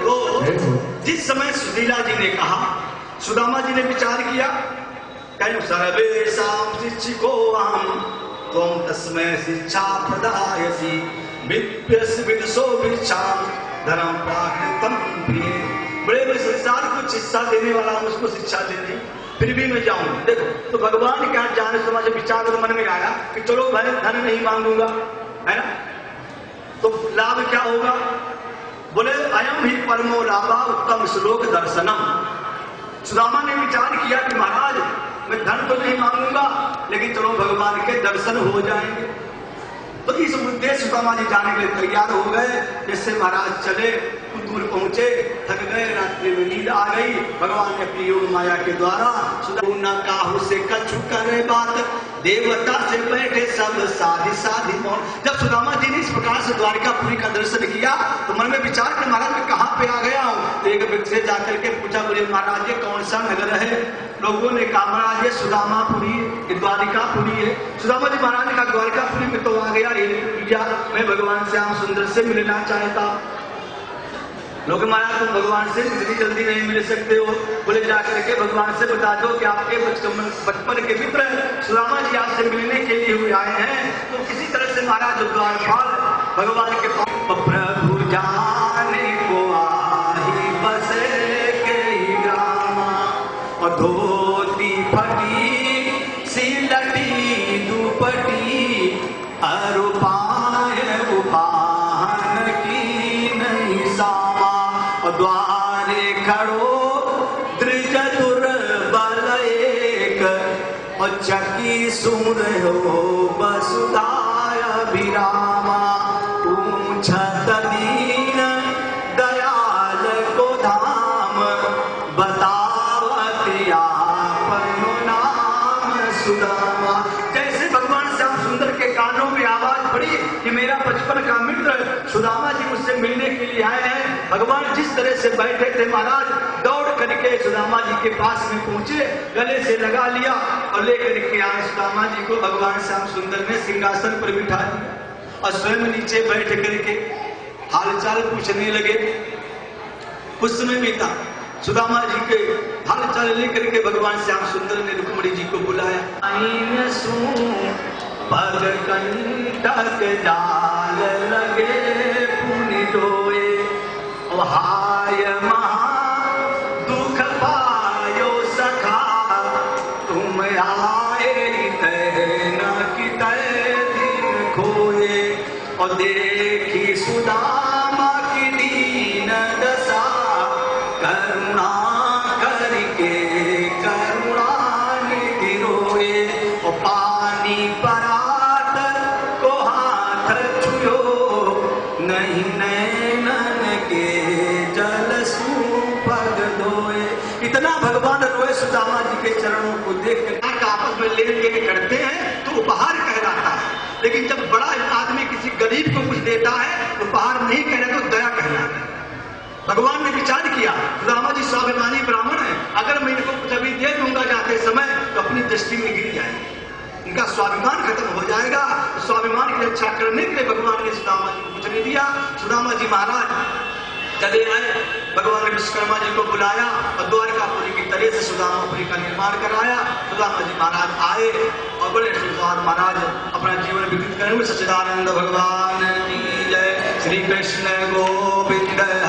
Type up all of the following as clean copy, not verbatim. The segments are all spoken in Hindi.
तो जिस समय सुशीला जी ने कहा, सुदामा जी ने विचार किया, कहीं सर्वेषां शिक्षिको अहम् त्वं तस्मै शिक्षा प्रदायसि विद्यस्य विदुषो भिक्षां धर्म प्राकृतम प्रिय। बड़े बड़े संसार को शिक्षा देने वाला मुझको शिक्षा दे दी, फिर भी मैं जाऊं। देखो तो भगवान क्या जाने समझ विचार तो मन में आया कि चलो भाई धन नहीं मांगूंगा, है ना, तो लाभ क्या होगा? बोले अयम ही परमो लाभा उत्तम श्लोक दर्शनम। सुदामा ने विचार किया कि महाराज मैं धन तो नहीं मांगूंगा, लेकिन चलो भगवान के दर्शन हो जाएंगे। तो इस उद्देश्य सुदामा जी जाने के लिए तैयार हो गए। जैसे महाराज चले, कुछ दूर पहुंचे, थक गए, रात्रि में नींद आ गई। भगवान ने अपनी योग माया के द्वारा सुदामा काहू से कछु करे बात, देवता से बैठे सब साधि साधि मौन। जब सुदामा जी ने इस प्रकार से द्वारिकापुरी का दर्शन किया तो मन में विचार कि महाराज मैं कहाँ पे आ गया हूँ। तो एक व्यक्ति से जाकर के पूछा, बोले महाराज ये कौन सा नगर है? लोगों ने कहा महाराज ये सुदामापुरी, द्वारिकापुरी है। सुदामा जी महाराज ने कहा द्वारिकापुरी में तो आ गया, मैं भगवान श्याम सुंदर से मिलना चाहता। लोग माया तुम भगवान से इतनी जल्दी नहीं मिल सकते हो। बोले जाकर के भगवान से बता दो कि आपके बचपन के मित्र सुदामा जी आपसे मिलने के लिए हुए आए हैं। तो किसी तरह से महाराज द्वारपाल भगवान के पास, प्रभु जाने को आही बसे के ग्रामा, और धोती फटी सिलटी दुपटी, अरुपाय उपाहन की नहीं सामा, और द्वारे खड़ो दृज दुर्बल एक, और चकी सुन हो वसुधाय अभिरामा, पूछत दीन दयाल को धाम, बतावत आपनो नाम सुदामा। जैसे भगवान श्याम सुंदर के कानों में आवाज पड़ी कि मेरा बचपन का मित्र सुदामा जी मुझसे मिलने के लिए आए हैं। भगवान जिस तरह से बैठे थे महाराज, दौड़ करके सुदामा जी के पास में पहुंचे, गले से लगा लिया और लेकर के आए सुदामा जी को। भगवान श्याम सुंदर ने सिंहासन पर बिठा दिया और स्वयं नीचे बैठ करके हालचाल पूछने लगे। कुछ समय बीता, सुदामा जी के हालचाल लेकर के भगवान श्याम सुंदर ने रुक्मणी जी को बुलाया। पग कंटक जाल लगे पुनि जोए, हाय महा दुख पायो सखा, तुम आए न कि दिन खोए, और देखी सुदामा की दीन दशा, करुणा करके करुणा निधि रोए, और पानी परात को हाथ छुयो, नहीं नैनन के जल सूपग धोए। इतना भगवान रोए सुदामा जी के चरणों को देख कर। आपस में लेन देन करते हैं तो उपहार कहलाता है, लेकिन जब बड़ा आदमी किसी गरीब को कुछ देता है तो उपहार नहीं कहना तो दया कहलाता है। भगवान ने विचार किया, सुदामा जी स्वाभिमानी ब्राह्मण है, अगर मैं इनको कुछ अभी दे दूंगा जाते समय तो अपनी दृष्टि में गिर जाएंगे, इनका स्वाभिमान खत्म हो जाएगा। स्वाभिमान की रक्षा करने के लिए भगवान ने सुदामा जी को कुछ नहीं दिया। सुदामा जी महाराज चले आए, भगवान ने विश्वकर्मा जी को बुलाया और द्वारिकापुरी की तरह से सुदामापुरी का निर्माण कराया। सुदामा जी महाराज आए और बड़े सुदामा महाराज अपना जीवन व्यतीत करेंगे। सच्चिदानंद भगवान की जय। श्री कृष्ण गोविंद हरे।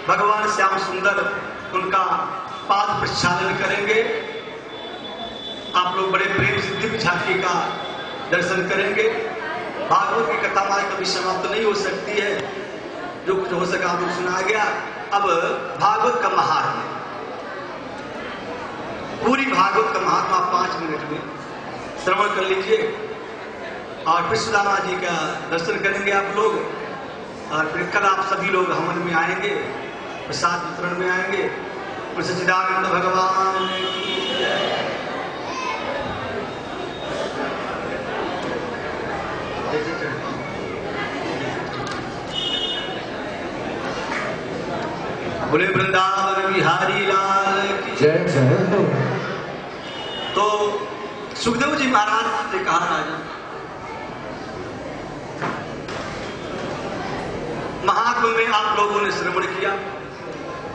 भगवान श्याम सुंदर उनका पाद प्रक्षालन करेंगे। आप लोग बड़े प्रेम से दिव्य झांकी का दर्शन करेंगे। भागवत की कथा हमारी कभी समाप्त नहीं हो सकती है। जो कुछ हो सका हम लोग सुना गया। अब भागवत का महात्म्य, पूरी भागवत का महात्मा 5 मिनट में श्रवण कर लीजिए और फिर सुदामा जी का दर्शन करेंगे आप लोग। और फिर कल आप सभी लोग हवन में आएंगे, प्रसाद वितरण में आएंगे। सच्चिदानंद भगवान की जय। बोले वृंदावन बिहारी लाल की जय जय। तो सुखदेव जी महाराज ने कहा, राजा महात्मा में आप लोगों ने श्रवण किया,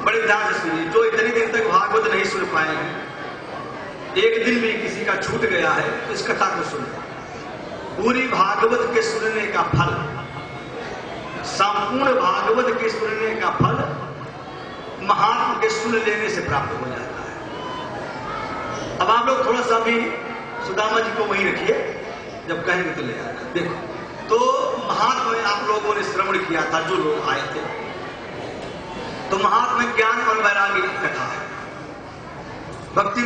बड़े ध्यान से सुनिए। जो इतने दिन तक भागवत नहीं सुन पाए हैं, एक दिन भी किसी का छूट गया है तो इस कथा को सुनो। पूरी भागवत के सुनने का फल, संपूर्ण भागवत के सुनने का फल महात्मा के सुन लेने से प्राप्त हो जाता है। अब आप लोग थोड़ा सा भी सुदामा जी को वहीं रखिए, जब कहेंगे तो ले आना। देखो, तो महात्मा में आप लोगों ने श्रवण किया था, जो लोग आए थे, तो महात्मा ज्ञान और वैराग्य की कथा है। भक्ति